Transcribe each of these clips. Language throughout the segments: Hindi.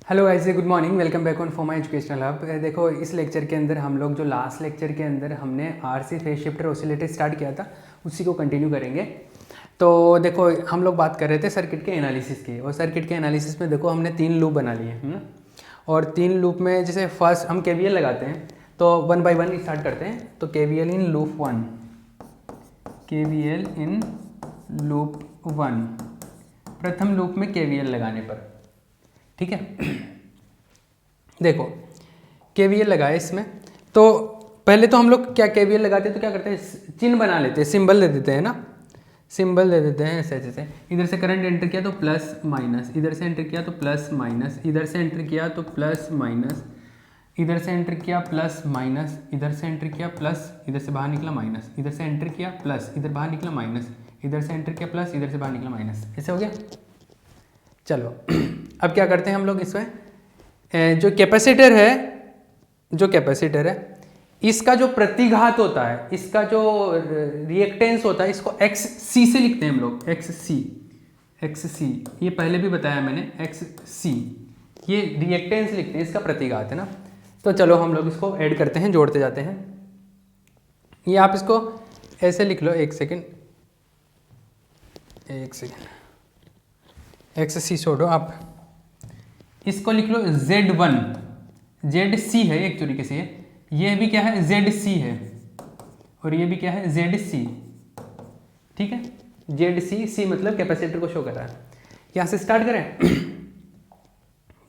Hello guys, good morning. Welcome back on for my educational hub. देखो, इस लेक्चर के अंदर हम लोग जो लास्ट लेक्चर के अंदर हमने RC phase shifter oscillator start किया था उसी को कंटिन्यू करेंगे। तो देखो, हम लोग बात कर रहे थे सर्किट के एनालिसिस की, और सर्किट के एनालिसिस में देखो हमने 3 लूप बना लिए है ना। और 3 लूप में जैसे फर्स्ट हम केवीएल लगाते हैं तो 1 बाय 1 स्टार्ट करते हैं। तो KVL in loop 1, KVL in loop 1, प्रथम लूप में केवीएल लगाने पर, ठीक है। देखो, केवीएल लगाए इसमें, तो पहले तो हम लोग क्या केवीएल लगाते हैं तो क्या करते हैं, चिन्ह बना लेते हैं, सिंबल दे देते हैं ना, सिंबल दे देते हैं ऐसे जैसे। इधर से करंट एंटर किया तो प्लस माइनस, इधर से एंटर किया तो प्लस माइनस, इधर से एंटर किया तो प्लस माइनस, इधर से एंटर किया प्लस माइनस, इधर से एंटर किया प्लस, इधर से बाहर निकला माइनस, इधर से एंटर किया प्लस, इधर बाहर निकला माइनस, इधर से एंटर किया प्लस, इधर से बाहर निकला माइनस। ऐसे हो गया। चलो अब क्या करते हैं हम लोग, इसमें जो कैपेसिटर है इसका जो प्रतिघात होता है, इसका जो रिएक्टेंस होता है, इसको एक्स सी से लिखते हैं हम लोग। एक्स सी, ये पहले भी बताया मैंने, एक्स सी ये रिएक्टेंस लिखते हैं, इसका प्रतिघात है ना। तो चलो हम लोग इसको ऐड करते हैं, जोड़ते जाते हैं। ये आप इसको ऐसे लिख लो, एक सेकेंड, एक्स सी छोड़ो, आप इसको लिख लो Z1, ZC है एक तरीके से, ये भी क्या है ZC है, और ये भी क्या है ZC, ठीक है। ZC मतलब कैपेसिटर को शो कर रहा है। यहां से स्टार्ट करें।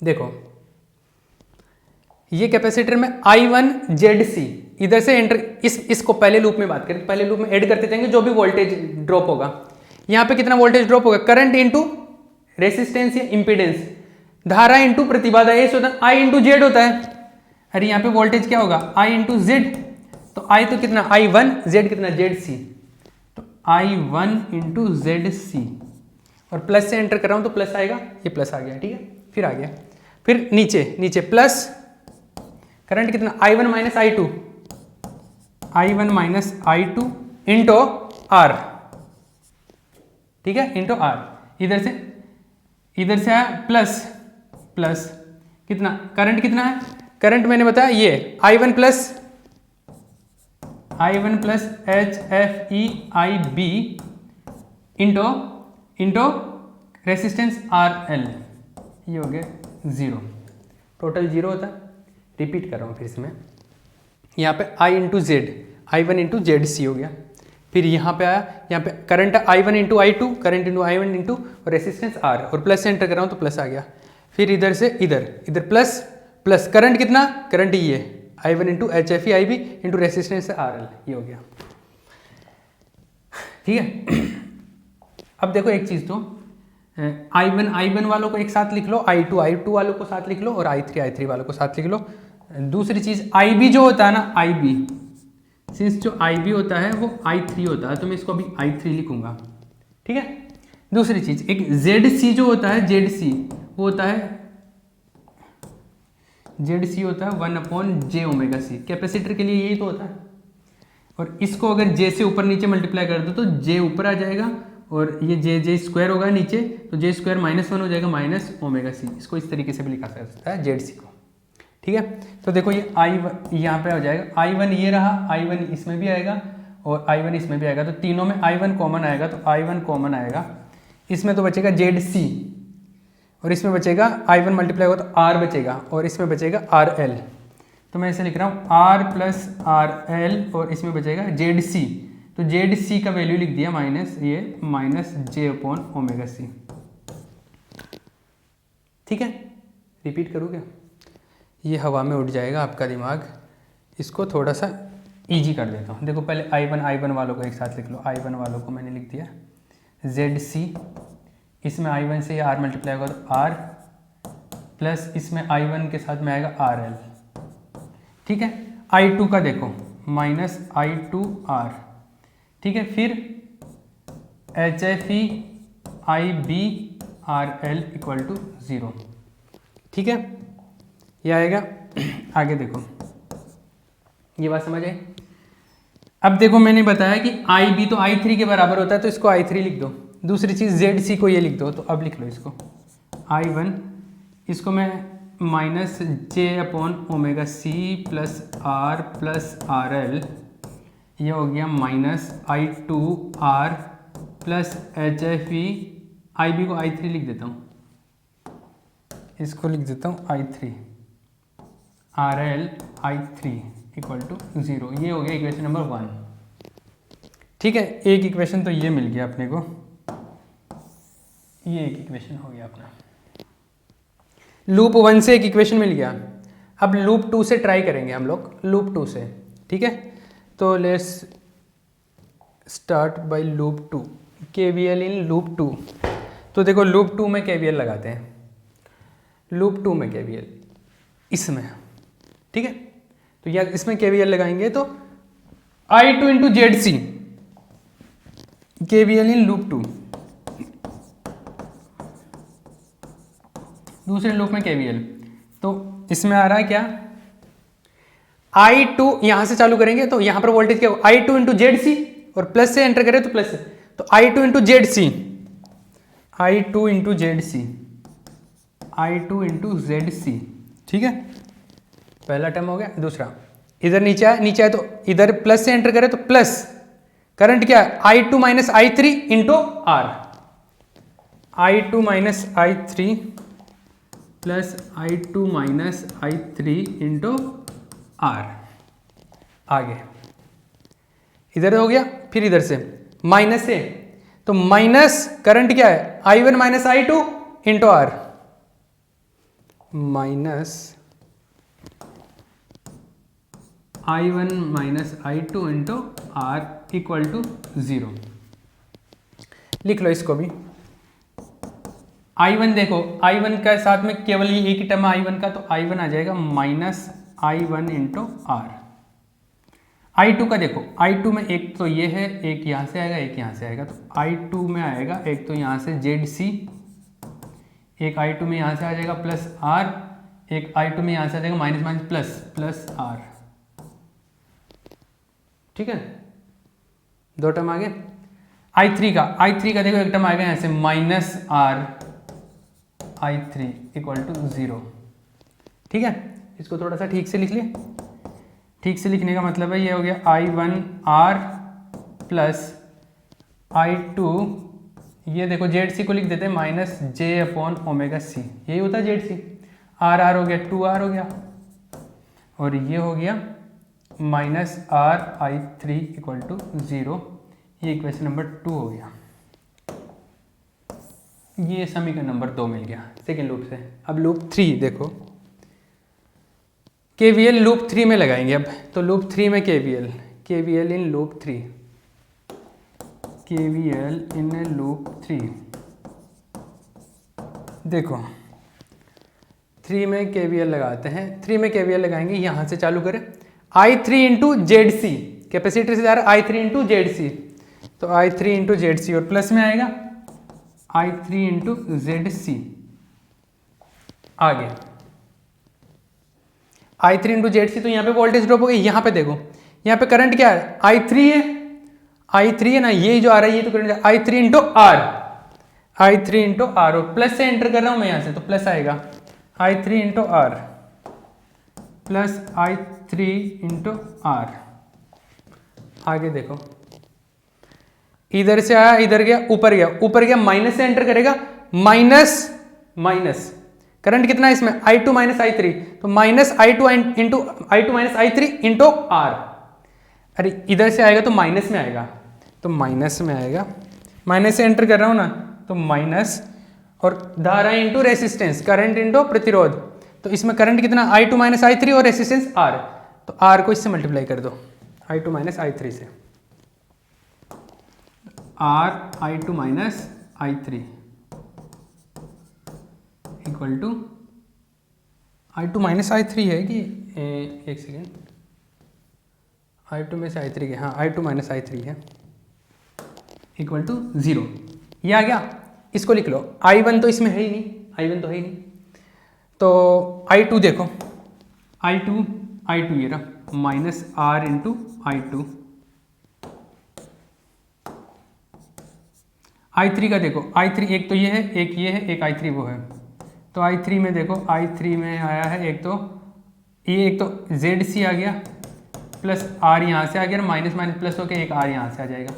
देखो, ये कैपेसिटर में I1 ZC, इधर से एंटर, इसको पहले लूप में बात करें, पहले लूप में ऐड करते जाएंगे जो भी वोल्टेज ड्रॉप होगा। यहां पे कितना वोल्टेज ड्रॉप होगा, करंट इंटू रेसिस्टेंस या इंपीडेंस, धारा इंटू प्रतिबाधा, ये होता है आई इंटू जेड होता है। अरे यहाँ पे वोल्टेज क्या होगा, आई इंटू जेड, तो आई तो कितना I1, जेड कितना ZC, तो I1 इंटू ZC, और प्लस से एंटर कर रहा हूं तो प्लस आएगा, ये प्लस आ गया, ठीक है। फिर आ गया, फिर नीचे प्लस, करंट कितना I1 minus I2, I1 minus I2 into R, ठीक है, इंटू R। इधर से आया प्लस कितना, करंट कितना है, करंट मैंने बताया ये I1 plus HFE IB into resistance RL, ये हो गया 0, टोटल 0 होता है। रिपीट कर रहा हूँ फिर से मैं, यहाँ पे I into Z, I1 into ZC हो गया। फिर यहाँ पे आया, यहाँ पे current I1 into I2, current into I1 into resistance R, और प्लस से एंटर कर रहा हूँ तो प्लस आ गया। फिर इधर से इधर प्लस करंट कितना, करंट ये I1 into HFE IB into resistance RL, ये हो गया, ठीक है। अब देखो एक चीज़, तो I1 वालों को एक साथ लिख लो, I2 वालों को साथ लिख लो, और I3 वालों को साथ लिख लो। दूसरी चीज़ IB जो होता है ना, IB, सिंस जो IB होता है वो I3 होता है, तो मैं इसको अभी I3 लिखूंगा, ठीक है। दूसरी चीज, एक ZC जो होता है, ZC वो होता है, ZC होता है 1/j ओमेगा C, कैपेसिटर के लिए यही तो होता है। और इसको अगर J से ऊपर नीचे मल्टीप्लाई कर दो तो J ऊपर आ जाएगा, और ये J स्क्वायर होगा नीचे, तो J स्क्वायर -1 हो जाएगा, माइनस ओमेगा C। इसको इस तरीके से भी लिखा जा सकता है ZC को, ठीक है। तो देखो ये I1 यहाँ पे आ जाएगा, I1 ये रहा, I1 इसमें भी आएगा और I1 इसमें भी आएगा, तो तीनों में I1 कॉमन आएगा, तो I1 कॉमन आएगा, इसमें तो बचेगा ZC, और इसमें बचेगा I1 मल्टीप्लाई होगा तो R बचेगा, और इसमें बचेगा RL। तो मैं इसे लिख रहा हूँ R प्लस RL, और इसमें बचेगा ZC, तो ZC का वैल्यू लिख दिया minus J upon omega C, ठीक है। रिपीट करूँ क्या, ये हवा में उड़ जाएगा आपका दिमाग, इसको थोड़ा सा इजी कर देता हूँ। देखो पहले I1 वालों को एक साथ लिख लो, I1 वालों को मैंने लिख दिया ZC, इसमें I1 से R मल्टीप्लाई होगा तो R, प्लस इसमें I1 के साथ में आएगा RL, ठीक है। I2 का देखो माइनस I2R, ठीक है। फिर HFE IB RL equal to 0, ठीक है, ये आएगा। आगे देखो, ये बात समझ आई। अब देखो मैंने बताया कि IB तो I3 के बराबर होता है, तो इसको I3 लिख दो। दूसरी चीज़ ZC को ये लिख दो, तो अब लिख लो इसको I1, इसको मैं माइनस J/ओमेगा C plus R plus RL, ये हो गया minus I2R plus HFE, IB को I3 लिख देता हूँ, इसको लिख देता हूँ I3, RL I3 equal to 0। ये हो गया इक्वेशन नंबर 1। ठीक है, एक इक्वेशन तो ये मिल गया अपने को, ये एक इक्वेशन हो गया अपना। लूप 1 से एक इक्वेशन मिल गया। अब लूप 2 से ट्राई करेंगे हम लोग, लूप 2 से। ठीक है, तो let's start by loop 2, KVL in loop 2। तो देखो लूप 2 में KVL लगाते हैं, लूप 2 में KVL इसमें। ठीक है, तो यार इसमें KVL लगाएंगे तो I2 into ZC, KVL in loop 2, दूसरे लूप में KVL। तो इसमें आ रहा है क्या, I2 यहां से चालू करेंगे तो यहां पर वोल्टेज क्या होगा, I2 इंटू ZC, और प्लस से एंटर करें तो प्लस से, तो I2 into ZC, I2 into ZC, I2 into ZC। ठीक है, पहला टर्म हो गया। दूसरा, इधर नीचे आए, नीचे आए तो इधर प्लस से एंटर करें तो प्लस, करंट क्या है, I2 minus I3 into R, I2 minus I3 plus I2 minus I3 into R। आगे इधर हो गया, फिर इधर से माइनस से, तो माइनस करंट क्या है, I1 minus I2 into R, minus I1 minus I2 into R equal to 0। लिख लो इसको भी। I1 देखो, I1 का साथ में केवल ये एक ही टर्म है I1 का, तो I1 आ जाएगा minus I1 into R। I2 का देखो, I2 में एक तो ये है, एक यहाँ से आएगा, एक यहाँ से आएगा, तो I2 में आएगा एक तो यहाँ से ZC, एक I2 में यहाँ से आ जाएगा प्लस R, एक I2 में यहाँ से आ जाएगा minus minus plus plus R। ठीक है, दो टर्म आ गए। I3 का देखो, एक टर्म आएगा यहाँ से minus R I3 equal to 0। ठीक है, इसको थोड़ा सा ठीक से लिख लिए। ठीक से लिखने का मतलब है ये हो गया I1 R प्लस I2, ये देखो ZC को लिख देते हैं माइनस J/ओमेगा C, यही होता है ZC। R हो गया 2R हो गया, और ये हो गया minus R I3 equal to 0। ये इक्वेशन नंबर 2 हो गया। ये समीकरण नंबर 2 मिल गया सेकेंड लूप से। अब लूप 3 देखो, KVL लूप 3 में लगाएंगे अब। तो लूप 3 में KVL in loop 3, KVL in loop 3। देखो 3 में KVL लगाते हैं, 3 में KVL लगाएंगे, यहां से चालू करें, I3 इंटू ZC, कैपेसिटर से जा रहा है I3 इंटू ZC, तो I3 इंटू ZC, और प्लस में आएगा I3 इंटू ZC। आगे I3 इंटू ZC, तो यहाँ पे वोल्टेज ड्रॉप हो गई। यहाँ पे देखो, यहाँ पे करंट क्या है, I3 है ना, ये जो आ रहा है ये तो current I3 into R, I3 into R, और प्लस से एंटर कर रहा हूँ मैं यहाँ से, तो प्लस आएगा I3 into R plus I3 into R। आगे देखो, इधर से आया, इधर गया, ऊपर गया, माइनस से एंटर करेगा, माइनस करंट कितना है इसमें, I2 माइनस I3, तो minus I2 into I2 minus I3 into R। अरे इधर से आएगा तो माइनस में आएगा, तो माइनस में आएगा, माइनस से एंटर कर रहा हूँ ना, तो माइनस, और धारा इंटू रेसिस्टेंस, करंट इंटू प्रतिरोध, तो इसमें करंट कितना I2 माइनस I3 और रेसिस्टेंस R, तो R को इससे मल्टीप्लाई कर दो I2 माइनस I3 से, R I2 minus I3 equal to I2 minus I3 है कि एक सेकेंड, I2 में से I3 के, हाँ I2 माइनस I3 है, इक्वल टू 0। ये आ गया, इसको लिख लो। I1 तो इसमें है ही नहीं, I1 तो है ही नहीं, तो I2 देखो, I2 ये रहा minus R into I2। I3 का देखो, I3 एक तो ये है, एक ये है, एक I3 वो है, तो तो I3 में देखो, I3 में आया है एक तो ZC आ गया प्लस R यहाँ से आ गया, माइनस माइनस प्लस होकर एक R यहाँ से आ जाएगा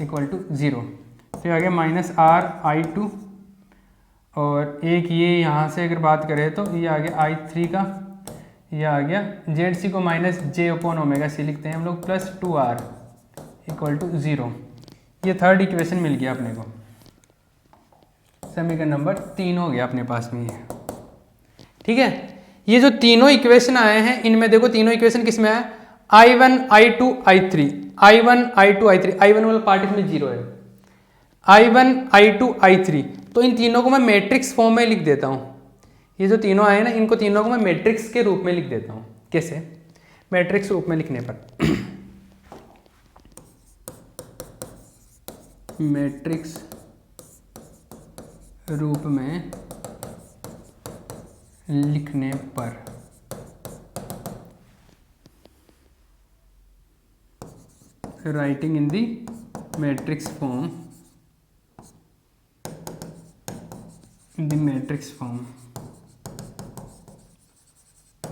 इक्वल टू 0। तो आ गया माइनस R I2 और एक ये यहाँ से अगर बात करें तो ये आ गया I3 का, ये आ गया ZC को माइनस J/ओमेगा C लिखते हैं हम लोग प्लस 2R इक्वल टू 0। ये थर्ड इक्वेशन मिल गया अपने को, समीकरण नंबर 3 हो गया अपने पास में ये। ठीक है, ये जो तीनों इक्वेशन आए हैं इनमें देखो तीनों इक्वेशन किस में आया, I1 I2 I3, I1 I2 I3, I1 वाला पार्ट इसमें 0 है, I1 I2 I3, तो इन तीनों को मैं मैट्रिक्स फॉर्म में लिख देता हूँ। ये जो तीनों आए ना इनको तीनों को मैं मैट्रिक्स के रूप में लिख देता हूँ। कैसे? मैट्रिक्स रूप में लिखने पर मैट्रिक्स रूप में लिखने पर writing in the matrix form,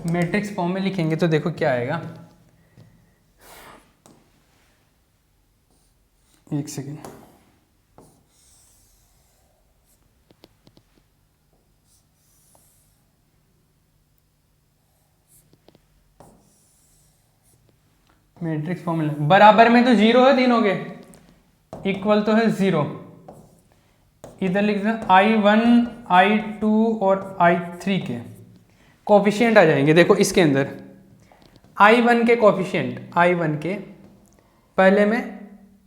matrix form में लिखेंगे तो देखो क्या आएगा, एक सेकेंड, मैट्रिक्स फॉर्मूला बराबर में तो 0 है तीनों के, इक्वल तो है 0, इधर लिख दें I1 I2 और I3 के कोफिशिएंट आ जाएंगे। देखो इसके अंदर I1 के कोफिशिएंट, I1 के पहले में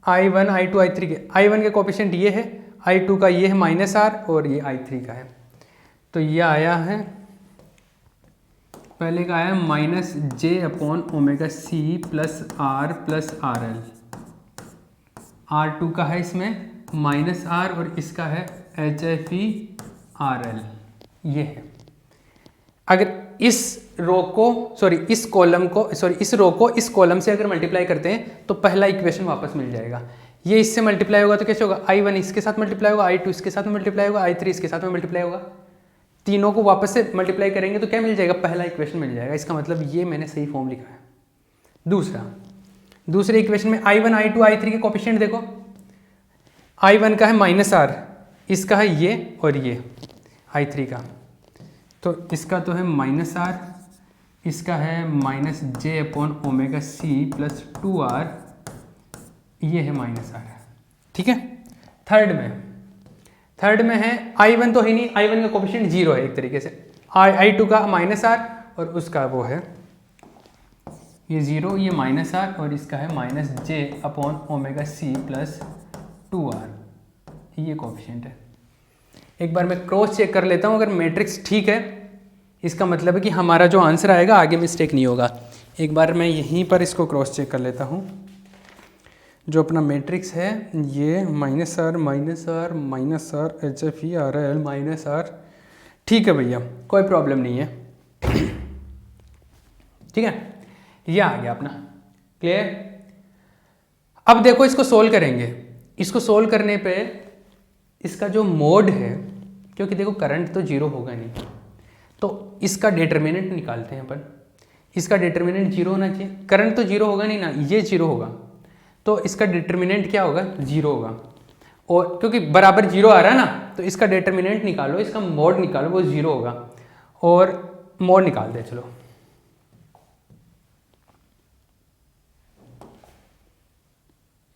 I1 I2 I3 के I1 के कोफिशिएंट ये है, I2 का ये है -R और ये I3 का है। तो ये आया है, पहले का आया -J/ओमेगा C plus R plus RL, R2 का है इसमें -R और इसका है HFE/RL। ये है, अगर इस रो को इस रो को इस कॉलम से अगर मल्टीप्लाई करते हैं तो पहला इक्वेशन वापस मिल जाएगा। ये इससे मल्टीप्लाई होगा तो कैसे होगा, I1 इसके साथ मल्टीप्लाई होगा, I2 इसके साथ मल्टीप्लाई होगा, I3 इसके साथ में मल्टीप्लाई होगा, तीनों को वापस से मल्टीप्लाई करेंगे तो क्या मिल जाएगा, पहला इक्वेशन मिल जाएगा। इसका मतलब ये मैंने सही फॉर्म लिखा है। दूसरे इक्वेशन में I1 I2 I3 के कोफिशिएंट देखो, I1 का है -R, इसका है ये और ये I3 का, तो इसका तो है -R, इसका है -J/ओमेगा C प्लस 2R, ये है -R। ठीक है, थर्ड में है I1 तो है नहीं, I1 का कोफिशिएंट 0 है एक तरीके से, I2 का -R और उसका वो है ये 0, ये -R और इसका है -J/ओमेगा C प्लस 2R, ये कोफिशिएंट है। एक बार मैं क्रॉस चेक कर लेता हूँ, अगर मैट्रिक्स ठीक है इसका मतलब है कि हमारा जो आंसर आएगा आगे मिस्टेक नहीं होगा। एक बार मैं यहीं पर इसको क्रॉस चेक कर लेता हूँ। जो अपना मैट्रिक्स है ये -R HFE/RL -R, ठीक है भैया, कोई प्रॉब्लम नहीं है। ठीक है, ये आ गया अपना, क्लियर। अब देखो इसको सोल्व करेंगे, इसको सोल्व करने पे इसका जो मोड है, क्योंकि देखो करंट तो 0 होगा नहीं, तो इसका डिटर्मिनेंट निकालते हैं अपन। इसका डिटर्मिनेंट 0 होना चाहिए, करंट तो 0 होगा नहीं ना, ये 0 होगा, तो इसका डिटर्मिनेंट क्या होगा, 0 होगा। और क्योंकि बराबर 0 आ रहा है ना, तो इसका डिटर्मिनेंट निकालो, इसका मोड निकालो, वो 0 होगा, और मोड निकाल दे। चलो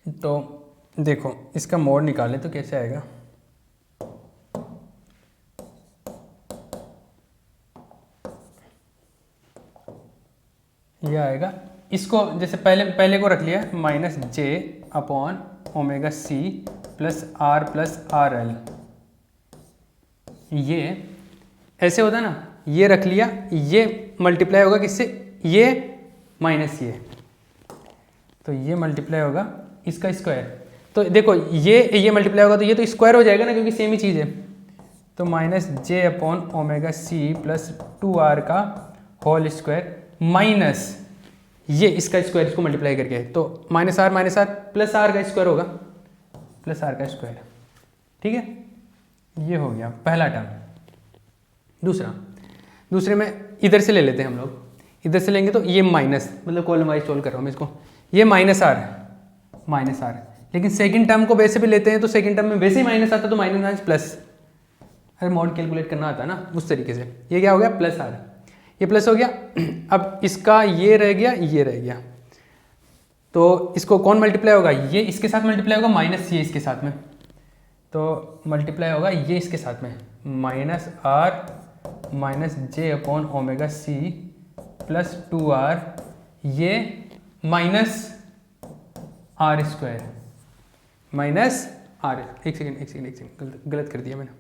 तो देखो इसका मोड निकाले तो कैसे आएगा, ये आएगा, इसको जैसे पहले को रख लिया -J/ओमेगा C plus R plus RL, ये ऐसे होता ना, ये रख लिया, ये मल्टीप्लाई होगा किससे, ये माइनस ये, तो ये मल्टीप्लाई होगा इसका स्क्वायर, तो देखो ये मल्टीप्लाई होगा तो ये तो स्क्वायर हो जाएगा ना, क्योंकि सेम ही चीज़ है। तो -J/ओमेगा C प्लस 2R का होल स्क्वायर माइनस ये इसका स्क्वायर, इसको मल्टीप्लाई करके, तो -R प्लस R का स्क्वायर होगा, प्लस R का स्क्वायर। ठीक है, ये हो गया पहला टर्म। दूसरे में इधर से ले लेते हैं हम लोग, इधर से लेंगे तो ये माइनस, मतलब कॉलम वाइज सोल्व कर रहा हूँ मैं इसको, ये माइनस आर, लेकिन सेकंड टर्म को वैसे भी लेते हैं तो सेकंड टर्म में वैसे ही माइनस आता तो माइनस माइनस प्लस, अरे मॉड कैलकुलेट करना आता है ना उस तरीके से। ये क्या हो गया प्लस आर, ये प्लस हो गया। अब इसका ये रह गया, ये रह गया, तो इसको कौन मल्टीप्लाई होगा, ये इसके साथ मल्टीप्लाई होगा माइनस ये इसके साथ में, तो मल्टीप्लाई होगा ये इसके साथ में minus R minus J upon omega C plus 2r, ये minus R square, minus R, एक सेकेंड गलत कर दिया मैंने,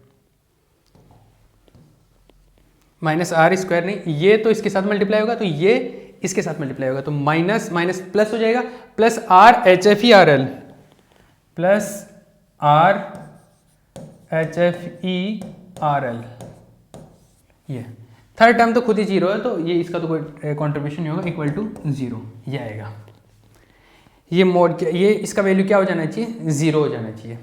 माइनस आर स्क्वायर नहीं, ये तो इसके साथ मल्टीप्लाई होगा तो ये इसके साथ मल्टीप्लाई होगा, तो माइनस माइनस प्लस हो जाएगा, plus R H F E R L, plus R H F E R L, ये थर्ड टर्म तो खुद ही जीरो है तो ये इसका तो कोई कॉन्ट्रीब्यूशन नहीं होगा, इक्वल टू 0 ये आएगा। ये मोड ये इसका वैल्यू क्या हो जाना चाहिए, 0 हो जाना चाहिए,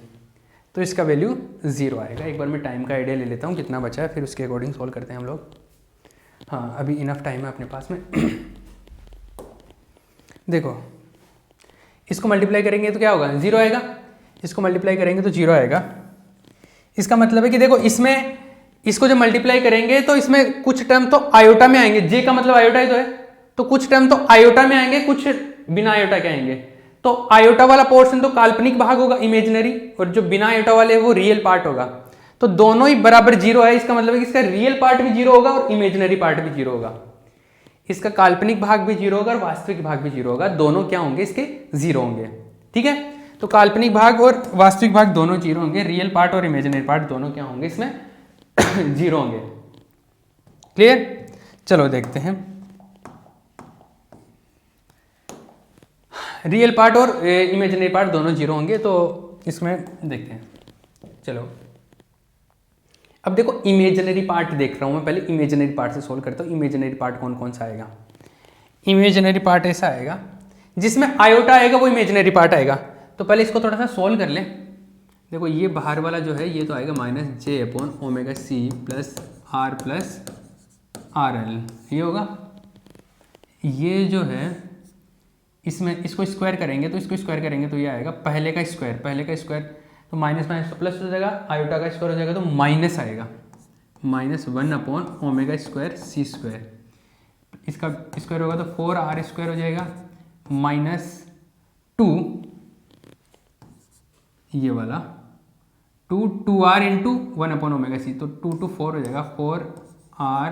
तो इसका वैल्यू 0 आएगा। एक बार मैं टाइम का आइडिया ले लेता हूँ कितना बचा है, फिर उसके अकॉर्डिंग सॉल्व करते हैं हम लोग। हाँ अभी इनफ टाइम है अपने पास में। देखो इसको मल्टीप्लाई करेंगे तो क्या होगा, 0 आएगा, इसको मल्टीप्लाई करेंगे तो 0 आएगा। इसका मतलब है कि देखो इसमें इसको जब मल्टीप्लाई करेंगे तो इसमें कुछ टर्म तो आयोटा में आएंगे, जे का मतलब आयोटा ही तो है, तो कुछ टर्म तो आयोटा में आएंगे, कुछ बिना आयोटा के आएंगे। तो आयोटा वाला पोर्शन तो काल्पनिक भाग होगा इमेजिनरी, और जो बिना आयोटा वाले वो रियल पार्ट होगा, तो दोनों ही बराबर 0 है। इसका मतलब है कि इसका रियल पार्ट भी 0 होगा और इमेजिनरी पार्ट भी 0 होगा, इसका काल्पनिक भाग भी 0 होगा और वास्तविक भाग भी 0 होगा, दोनों क्या होंगे इसके 0 होंगे। ठीक है, तो काल्पनिक भाग और वास्तविक भाग दोनों 0 होंगे, रियल पार्ट और इमेजिनरी पार्ट दोनों क्या होंगे इसमें 0 होंगे। क्लियर, चलो देखते हैं। रियल पार्ट और इमेजिनरी पार्ट दोनों 0 होंगे, तो इसमें देखते हैं। चलो अब देखो इमेजिनरी पार्ट देख रहा हूं मैं, पहले इमेजिनरी पार्ट से सोल्व करता हूं। इमेजिनरी पार्ट कौन कौन सा आएगा, इमेजिनरी पार्ट ऐसा आएगा जिसमें आयोटा आएगा वो इमेजिनरी पार्ट आएगा। तो पहले इसको थोड़ा सा सोल्व कर लें। देखो ये बाहर वाला जो है ये तो आएगा minus J upon omega C plus R L, ये होगा। ये जो है इसमें इसको स्क्वायर करेंगे तो इसको स्क्वायर करेंगे तो ये आएगा पहले का स्क्वायर, तो माइनस माइनस तो प्लस हो जाएगा, आयोटा का स्क्वायर हो जाएगा तो माइनस आएगा, -1 upon omega square C square, इसका स्क्वायर होगा तो 4r स्क्वायर हो जाएगा, -2 ये वाला 2r इंटू 1 अपॉन ओमेगा सी, तो 2 to 4 हो जाएगा 4r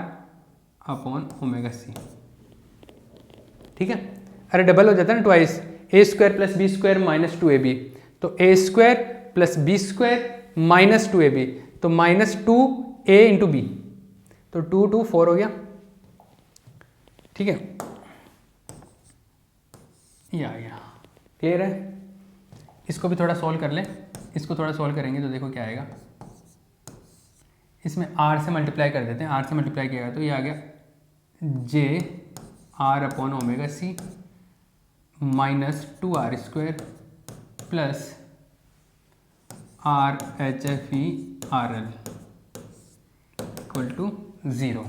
अपॉन ओमेगा सी। ठीक है, अरे डबल हो जाता है ना, twice, A square plus B square minus 2ab, तो A square plus B square minus 2ab, तो -2a इंटू बी, तो 2 to 4 हो गया। ठीक है, ये आ गया। क्लियर है, इसको भी थोड़ा सॉल्व कर लें। इसको थोड़ा सॉल्व करेंगे तो देखो क्या आएगा, इसमें r से मल्टीप्लाई कर देते हैं, r से मल्टीप्लाई किया तो ये आ गया J r upon omega C -2r square plus R H F E R L equal to 0।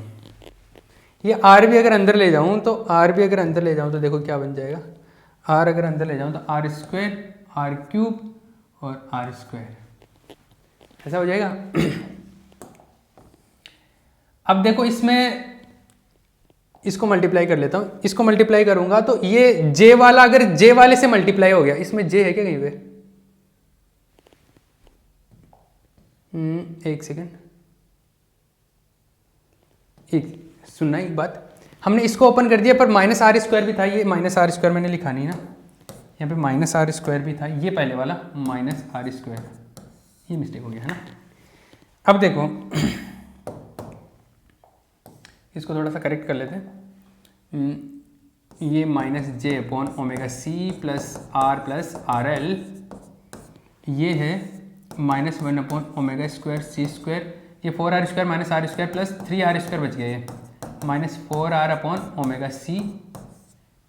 ये r भी अगर अंदर ले जाऊँ तो देखो क्या बन जाएगा, r अगर अंदर ले जाऊँ तो r स्क्वायर r क्यूब और r स्क्वायर, ऐसा हो जाएगा। अब देखो इसमें इसको मल्टीप्लाई कर लेता हूँ, इसको मल्टीप्लाई करूंगा तो ये j वाला अगर j वाले से मल्टीप्लाई हो गया, इसमें j है क्या कहीं पे, एक सेकेंड, एक सुनना एक बात, हमने इसको ओपन कर दिया पर -r स्क्वायर भी था, ये -r स्क्वायर मैंने लिखा नहीं ना, यहाँ पे -r स्क्वायर भी था, ये पहले वाला -r स्क्वायर, ये मिस्टेक हो गया है ना। अब देखो इसको थोड़ा सा करेक्ट कर लेते हैं। ये -j upon omega C plus R L, ये है -1 upon omega square C square, ये 4r square -r square plus 3r square बच गया, ये -4r अपॉन ओमेगा सी।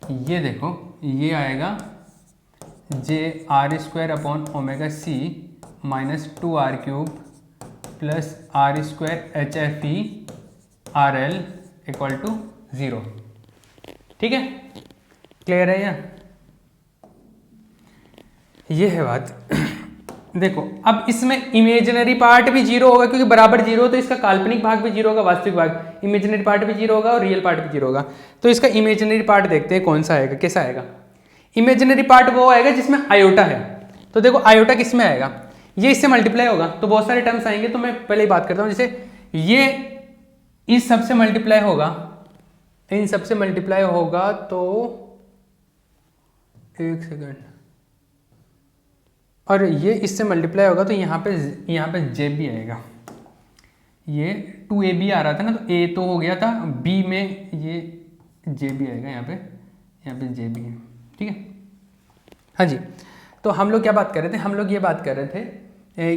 ये देखो ये आएगा J r square upon omega C -2r cube plus r square H F E R L equal to 0। ठीक है, क्लियर है ये है बात। देखो अब इसमें इमेजिनरी पार्ट भी 0 होगा क्योंकि बराबर 0 तो इसका काल्पनिक भाग भी 0 होगा, वास्तविक भाग, इमेजिनरी पार्ट भी 0 होगा और रियल पार्ट भी 0 होगा। तो इसका इमेजिनरी पार्ट देखते हैं कौन सा आएगा, कैसा आएगा। इमेजिनरी पार्ट वो आएगा जिसमें आयोटा है। तो देखो आयोटा किस में आएगा, ये इससे मल्टीप्लाई होगा तो बहुत सारे टर्म्स आएंगे। तो मैं पहले ही बात करता हूँ, जैसे ये इस सबसे मल्टीप्लाई होगा, इन सबसे मल्टीप्लाई होगा तो एक सेकंड, और ये इससे मल्टीप्लाई होगा तो यहाँ पे जे भी आएगा। ये 2ab आ रहा था ना, तो a तो हो गया था, b में ये जे भी आएगा, यहाँ पे जे भी है। ठीक है, हाँ जी। तो हम लोग क्या बात कर रहे थे, हम लोग ये बात कर रहे थे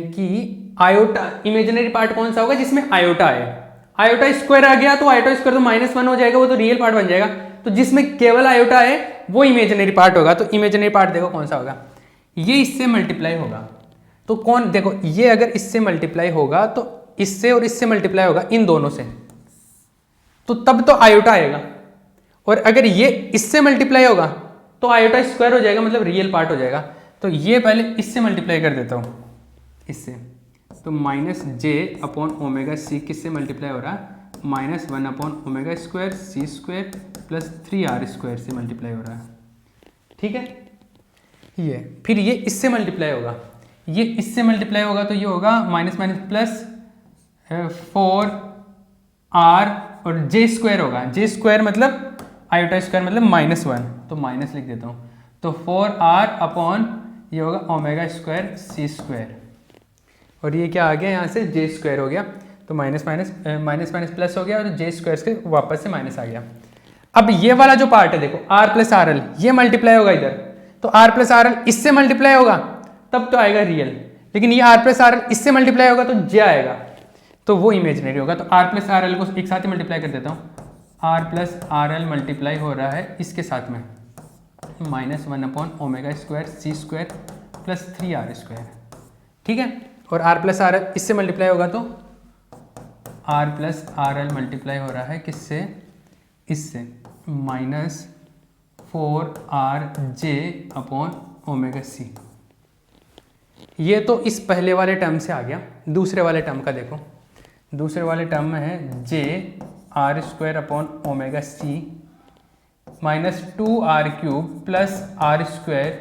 कि आयोटा इमेजिनरी पार्ट कौन सा होगा जिसमें आयोटा है। आयोटा स्क्वायर आ गया तो आयोटा स्क्वायर तो -1 हो जाएगा, वो तो रियल पार्ट बन जाएगा। तो जिसमें केवल आयोटा है वो इमेजिनरी पार्ट होगा। तो इमेजिनरी पार्ट देखो कौन सा होगा, ये इससे मल्टीप्लाई होगा तो कौन, देखो ये अगर इससे मल्टीप्लाई होगा तो इससे और इससे मल्टीप्लाई होगा, इन दोनों से, तो तब तो आयोटा आएगा। और अगर ये इससे मल्टीप्लाई होगा तो आयोटा स्क्वायर हो जाएगा, मतलब रियल पार्ट हो जाएगा। तो ये पहले इससे मल्टीप्लाई कर देता हूँ, इससे, तो -j/ओमेगा c किससे मल्टीप्लाई हो रहा है, -1/ओमेगा² c² प्लस 3r² से मल्टीप्लाई हो रहा है। ठीक है, ये फिर ये इससे मल्टीप्लाई होगा, ये इससे मल्टीप्लाई होगा तो ये होगा प्लस 4r और j² होगा, j² मतलब आयोटा स्क्वायर मतलब -1, तो माइनस लिख देता हूँ। तो 4r अपॉन ये होगा ओमेगा² c², और ये क्या आ गया यहाँ से j² हो गया, तो माइनस प्लस हो गया और j² के वापस से माइनस आ गया। अब ये वाला जो पार्ट है देखो r प्लस आर एल, ये मल्टीप्लाई होगा इधर, तो r प्लस आर एल इससे मल्टीप्लाई होगा तब तो आएगा रियल, लेकिन ये r प्लस आर एल इससे मल्टीप्लाई होगा तो j आएगा, तो वो इमेजिनरी होगा। तो r प्लस आर एल को एक साथ ही मल्टीप्लाई कर देता हूँ, r plus R L multiply हो रहा है इसके साथ में -1/ओमेगा² c² प्लस 3r²। ठीक है, और r प्लस आर एल इससे मल्टीप्लाई होगा तो r plus R L multiply हो रहा है किससे, इससे, -4rj/ओमेगा c। ये तो इस पहले वाले टर्म से आ गया। दूसरे वाले टर्म का देखो, दूसरे वाले टर्म में है j/(r²/ओमेगा c -2r³ plus r²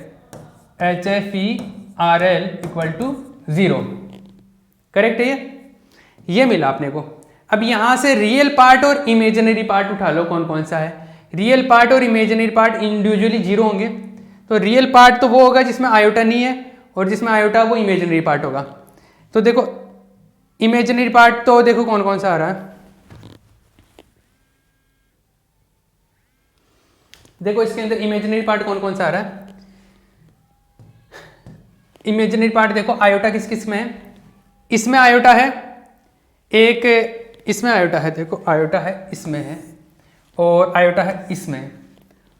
HFE/RL equal to 0। Correct है ये मिला अपने को। अब यहां से रियल पार्ट और इमेजिनरी पार्ट उठा लो, कौन कौन सा है। रियल पार्ट और इमेजिनरी पार्ट इंडिविजुअली 0 होंगे, तो रियल पार्ट तो वो होगा जिसमें आयोटा नहीं है, और जिसमें आयोटा वो इमेजिनरी पार्ट होगा। तो देखो इमेजिनरी पार्ट तो देखो कौन कौन सा आ रहा है, देखो इसके अंदर इमेजिनरी पार्ट कौन कौन सा आ रहा है। इमेजिनरी पार्ट देखो आयोटा किस किस में है, इसमें आयोटा है, एक इसमें आयोटा है, देखो आयोटा है इसमें है, और आयोटा है इसमें,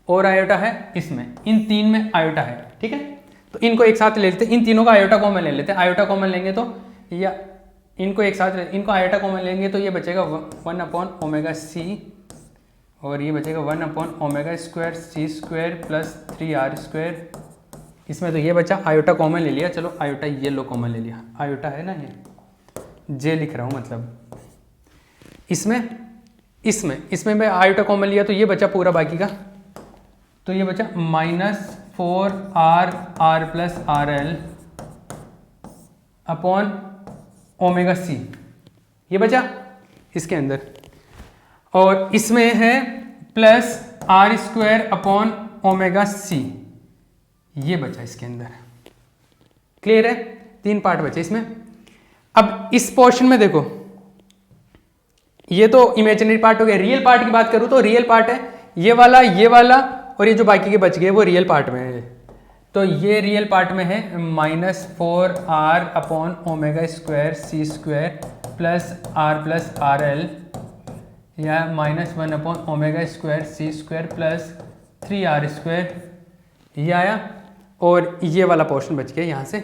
और आयोटा है इसमें, इन 3 में आयोटा है। ठीक है, तो इनको एक साथ ले लेते हैं, इन तीनों का आयोटा कॉमन ले लेते हैं। आयोटा कॉमन लेंगे तो या इनको एक साथ इनको आयोटा कॉमन लेंगे तो ये बचेगा 1/ओमेगा c, और ये बचेगा 1/ओमेगा² c² प्लस 3r²। इसमें तो ये बचा, आयोटा कॉमन ले लिया, चलो आयोटा ये लो कॉमन ले लिया, आयोटा है ना, ये जे लिख रहा हूँ मतलब इसमें मैं आयोटा कॉमन लिया तो ये बचा पूरा बाकी का, तो ये बचा -4r plus R L upon omega c, ये बचा इसके अंदर, और इसमें है plus r² upon omega c, ये बचा इसके अंदर। क्लियर है, 3 पार्ट बचे इसमें। अब इस पोर्शन में देखो, ये तो इमेजिनरी पार्ट हो गया। रियल पार्ट की बात करूं तो रियल पार्ट है ये वाला, और ये जो बाकी के बच गए वो रियल पार्ट में है। तो ये रियल पार्ट में है -4r अपॉन ओमेगा² c² प्लस r एल, या -1/ओमेगा² c² प्लस 3r², ये आया। और ये वाला पोर्शन बच गया यहाँ से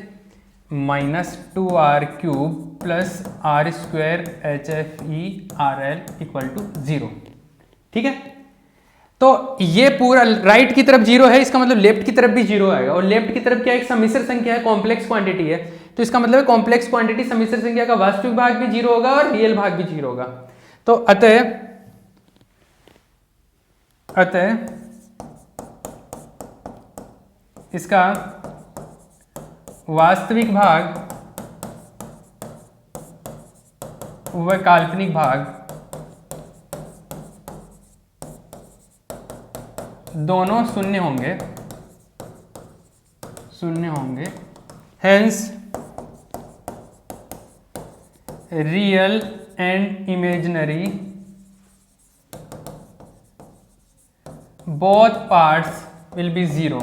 -2r³ plus R square H F E R L equal to 0। ठीक है, तो ये पूरा राइट की तरफ 0 है, इसका मतलब लेफ्ट की तरफ भी 0 आएगा। और लेफ्ट की तरफ क्या है, एक सम्मिश्र संख्या है, कॉम्प्लेक्स क्वांटिटी है, तो इसका मतलब कॉम्प्लेक्स क्वांटिटी सम्मिश्र संख्या का वास्तविक भाग भी 0 होगा और रियल भाग भी 0 होगा। तो अतः इसका वास्तविक भाग व काल्पनिक भाग दोनों शून्य होंगे, hence real and imaginary both parts will be 0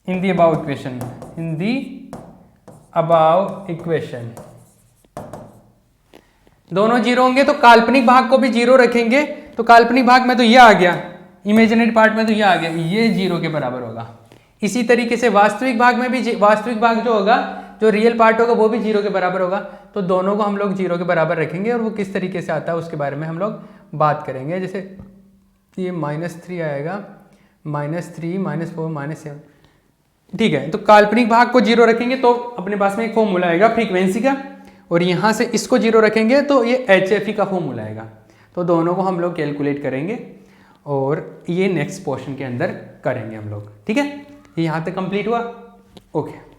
in the above equation, दोनों 0 होंगे तो काल्पनिक भाग को भी 0 रखेंगे, तो काल्पनिक भाग में तो ये आ गया, इमेजिनरी पार्ट में तो ये आ गया, ये 0 के बराबर होगा। इसी तरीके से वास्तविक भाग में भी वास्तविक भाग जो होगा, जो रियल पार्ट होगा वो भी 0 के बराबर होगा। तो दोनों को हम लोग 0 के बराबर रखेंगे और वो किस तरीके से आता है उसके बारे में हम लोग बात करेंगे। जैसे ये -3 आएगा, -3 -4 -7, ठीक है। तो काल्पनिक भाग को 0 रखेंगे तो अपने पास में एक फॉर्मूला आएगा फ्रीक्वेंसी का, और यहाँ से इसको 0 रखेंगे तो ये HFE का फॉर्मूला आएगा। तो दोनों को हम लोग कैलकुलेट करेंगे और ये नेक्स्ट पोर्शन के अंदर करेंगे हम लोग। ठीक है, ये यहाँ तक कंप्लीट हुआ। ओके।